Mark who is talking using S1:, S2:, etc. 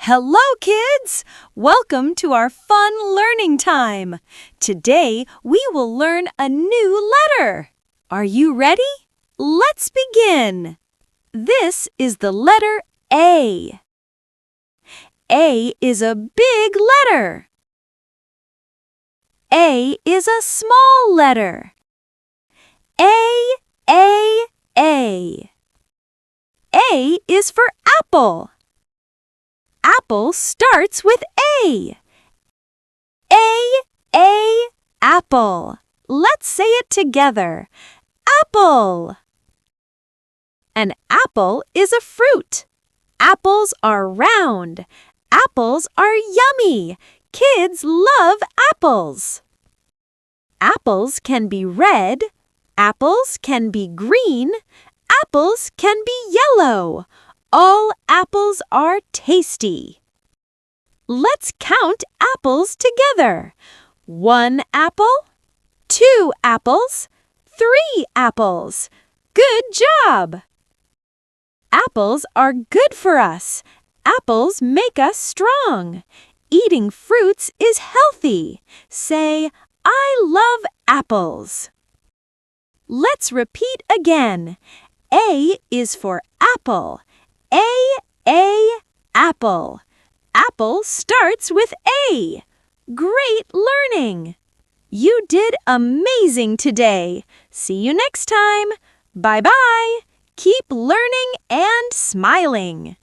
S1: Hello, kids! Welcome to our fun learning time. Today, we will learn a new letter. Are you ready? Let's begin. This is the letter A. A is a big letter. A is a small letter. A. A is for apple. Apple starts with A. Apple. Let's say it together. Apple. An apple is a fruit. Apples are round. Apples are yummy. Kids love apples. Apples can be red. Apples can be green. Apples can be yellow. All apples are tasty. Let's count apples together. 1 apple, 2 apples, 3 apples. Good job! Apples are good for us. Apples make us strong. Eating fruits is healthy. Say, I love apples. Let's repeat again. A is for apple. Apple. Apple starts with A. Great learning! You did amazing today. See you next time. Bye-bye. Keep learning and smiling.